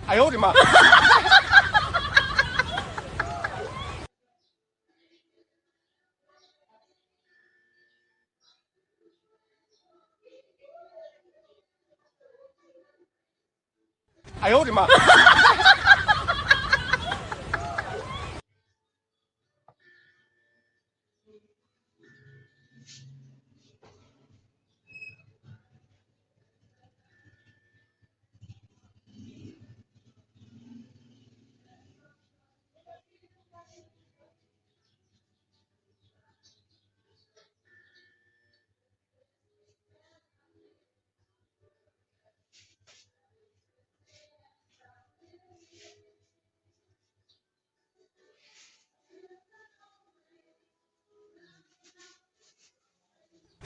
哎呦我的妈！哎呦我的妈！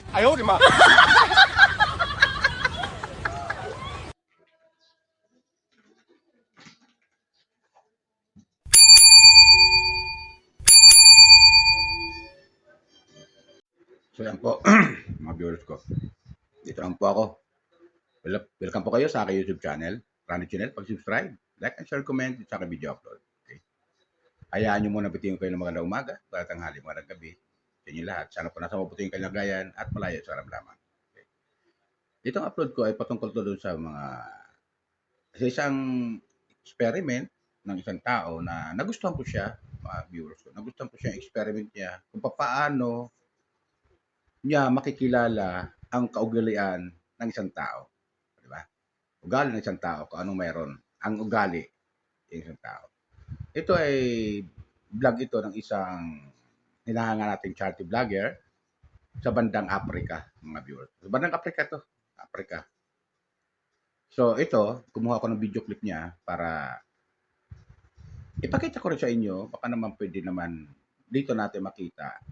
哎呦我的妈！So yan po, mga viewers ko. Dito lang po ako. Welcome po kayo sa aking YouTube channel. Rani Channel, pag-subscribe, like and share, comment sa aking video upload. Okay? Hayaan nyo muna bitin kayo ng magandang umaga, para tanghali, magandang gabi. Sa inyo lahat. Sana po nasa mabuti yung kalagayan at malaya sa karamdaman. Okay? Itong upload ko ay patungkol to doon sa isang experiment ng isang tao na nagustuhan ko siya, mga viewers ko. Nagustuhan ko siya yung experiment niya kung paano niya makikilala ang kaugalian ng isang tao. Di ba? Ugali ng isang tao, kung anong meron. Ang ugali ng isang tao. Ito ay vlog ito ng isang hinahanga nating charity vlogger sa bandang Africa, mga viewers. Sa bandang Africa to. Africa. So ito, kumuha ko ng video clip niya para ipakita ko rin sa inyo, baka naman pwede naman dito natin makita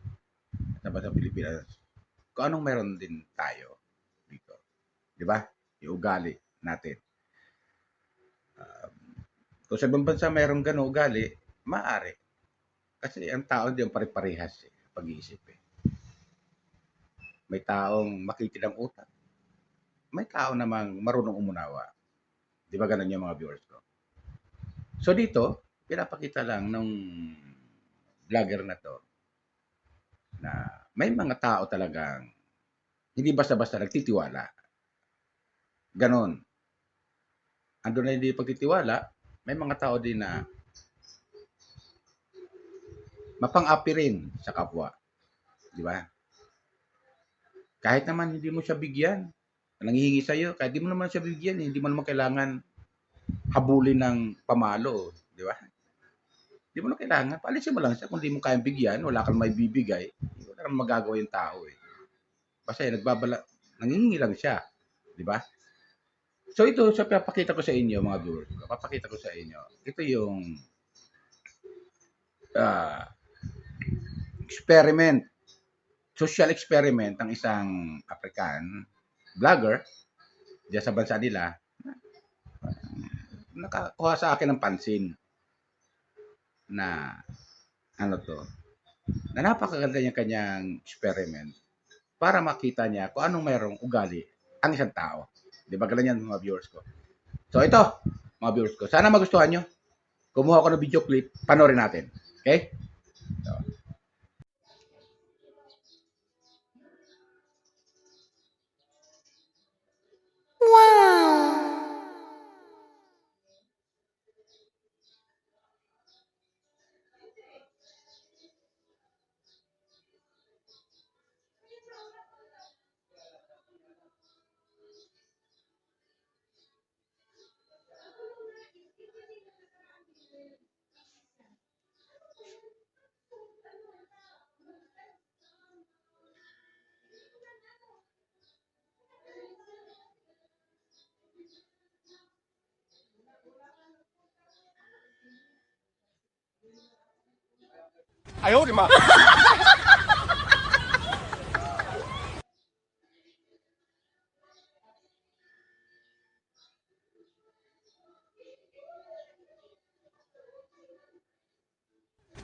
sa bansang Pilipinas kung anong meron din tayo dito. Di ba? Yung ugali natin. Kung sa ibang bansa mayroong gano'ng ugali, maaari. Kasi ang tao hindi yung pare-parehas pag-iisip eh. May taong makitid ang utak. May tao namang marunong umunawa. Di ba ganun yung mga viewers ko? So dito, pinapakita lang nung vlogger na to na may mga tao talagang hindi basta-basta nagtitiwala. Ganon. Ando na hindi pagtitiwala, may mga tao din na mapang-api rin sa kapwa. Di ba? Kahit naman hindi mo siya bigyan, nanghihingi sa'yo, kahit di mo naman siya bigyan, hindi mo naman kailangan habulin ng pamalo. Di ba? Di mo na kailangan. Paalisin mo lang siya kung di mo kayang bigyan, wala kang may bibigay, wala kang magagawa yung tao eh. Basta nanghihingi lang siya. Di ba? So ito, sa papakita ko sa inyo, mga viewers, papakita ko sa inyo, ito yung uh, experiment, social experiment ng isang African vlogger diyan sa bansa nila. Nakakuha sa akin ng pansin na na napakaganda niya kanyang experiment para makita niya kung anong mayroong ugali ang isang tao. Di ba ganyan mga viewers ko? So ito, mga viewers ko, sana magustuhan nyo. Kumuha ko ng video clip, panoorin natin. Okay? So,哎呦我的妈！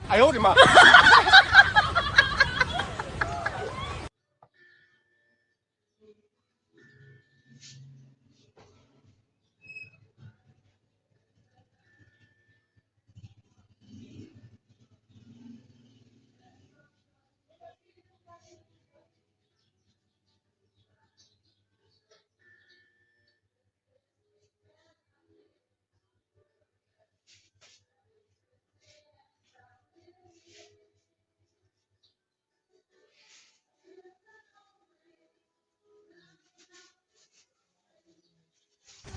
哎呦我的妈！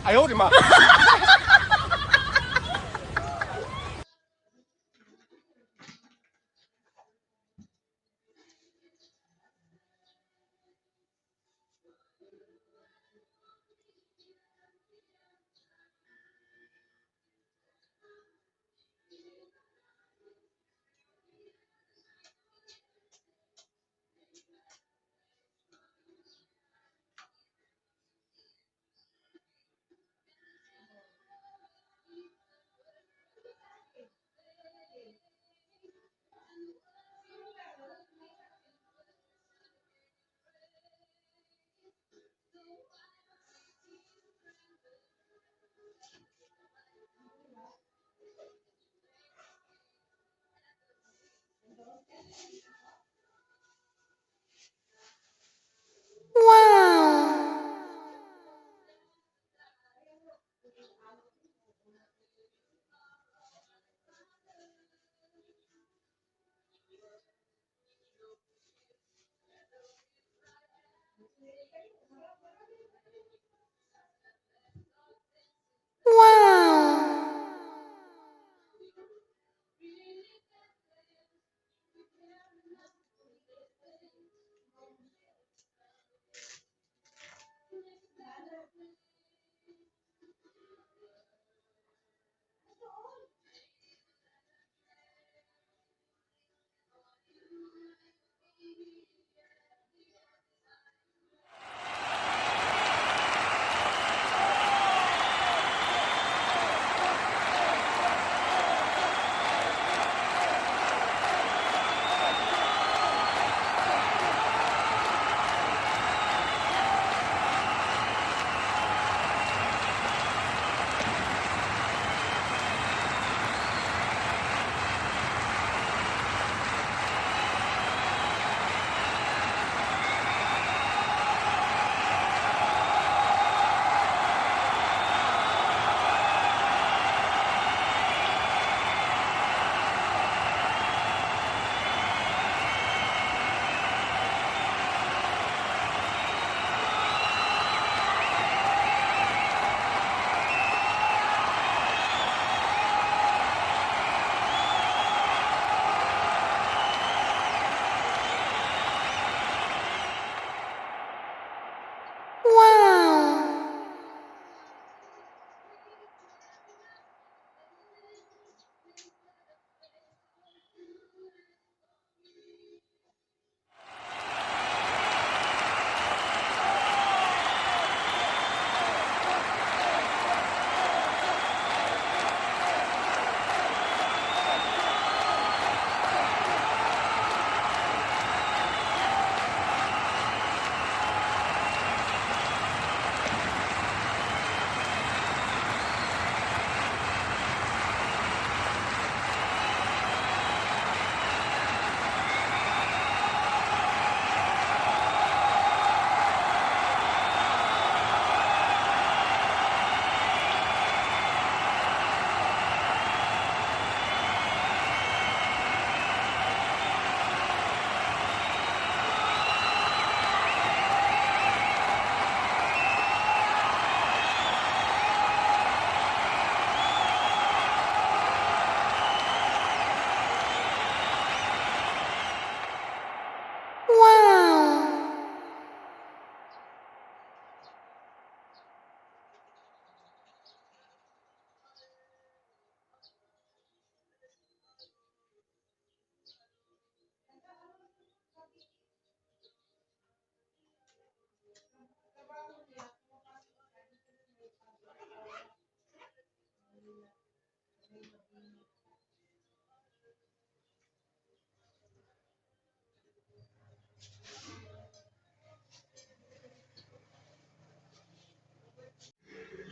哎呦我的妈！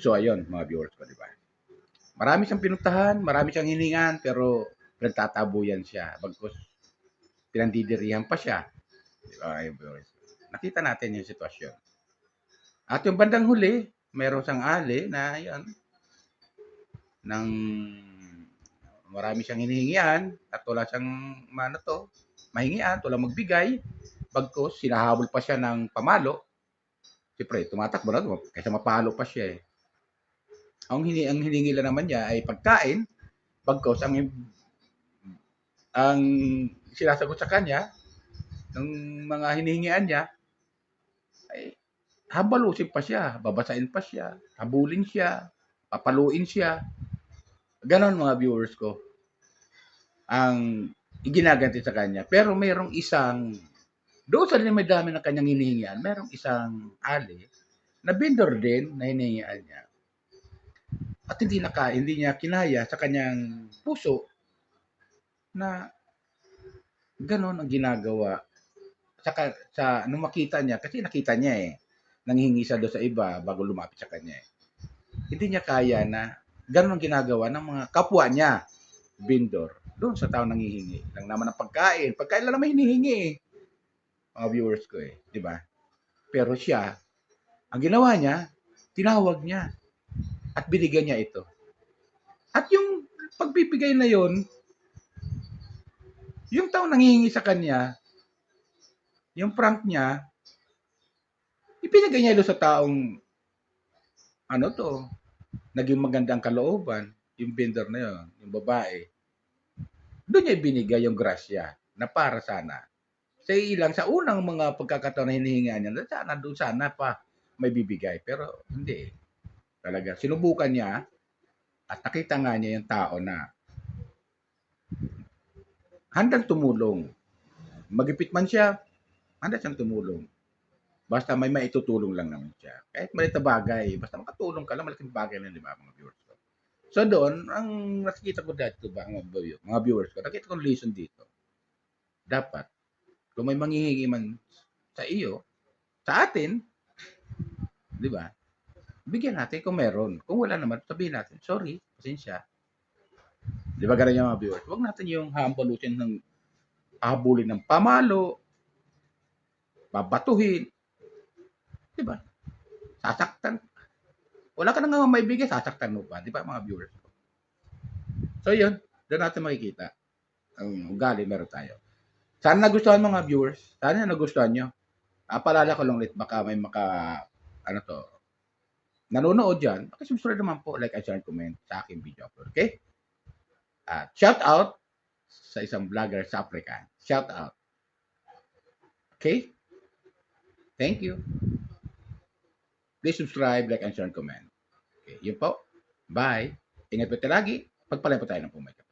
So ayun, mga viewers ko, di ba? Marami siyang pinuntahan, marami siyang hiningan, pero nagtatabuyan siya. Bagkus pinandidirihan pa siya. Di ba, mga viewers? Nakita natin yung sitwasyon. At yung bandang huli, meron siyang ali na yun, ng marami siyang hinihingian at wala siyang mahingian, wala magbigay. Bagkus sinahabol pa siya ng pamalo. Siyempre, tumatakbo na kaysa mapalo pa siya eh. Ang hiningi lang naman niya ay pagkain, bagkos ang sinasagot sa kanya ng mga hinihingian niya ay habalusin pa siya, babasain pa siya, habulin siya, papaluin siya. Ganon mga viewers ko ang iginaganti sa kanya. Pero mayroong isang, doon sa may dami ng kanyang hinihingian, mayroong isang ali na vendor din na hinihingian niya. At hindi niya kinaya sa kanyang puso na ganon ang ginagawa. Nung makita niya, kasi nakita niya nanghihingi siya doon sa iba bago lumapit sa kanya Hindi niya kaya na ganon ang ginagawa ng mga kapwa niya, vendor, doon sa tao nanghihingi. Lang naman ng pagkain. Pagkain lang naman hinihingi mga viewers ko di ba? Pero siya, ang ginawa niya, tinawag niya at binigyan niya ito. At yung pagbibigay na yon, yung tao nanghihingi sa kanya, yung prank niya, ipinigay niya doon sa taong naging magandang kalooban, yung vendor na yon, yung babae. Doon niya ibinigay yung grasya na para sana. Sa unang mga pagkakataon na hinihinga niya, doon sana pa may bibigay. Pero hindi. Talaga, sinubukan niya at nakita nga niya yung tao na handang tumulong. Magipit man siya, handa siyang tumulong. Basta may maitutulong lang naman siya. Kahit maliit na bagay, basta makatulong ka lang, malaking bagay lang, di ba, mga viewers ko. So doon, ang nakikita ko dito ba, mga viewers ko, nakita ko lesson dito. Dapat, kung may manghihingi man sa iyo, sa atin, di ba, bigyan natin kung meron. Kung wala naman, sabihin natin, sorry, pasensya. Di ba ganun yung mga viewers? Huwag natin yung haambulutin ng habulin ng pamalo, babatuhin, di ba? Sasaktan. Wala ka nang maibigay, sasaktan mo pa. Di ba mga viewers? So yun, doon natin makikita ang ugali meron tayo. Sana nagustuhan mga viewers. Sana nagustuhan nyo. Paalala ko lang ulit, baka may nanonood dyan, pakisubscribe naman po, like and share, comment sa aking video upload. Okay? Shout out sa isang vlogger sa Africa. Shout out. Okay? Thank you. Please subscribe, like and share, comment. Okay, yun po. Bye. Ingat po tayo lagi. Pagpalay po tayo ng pumayag.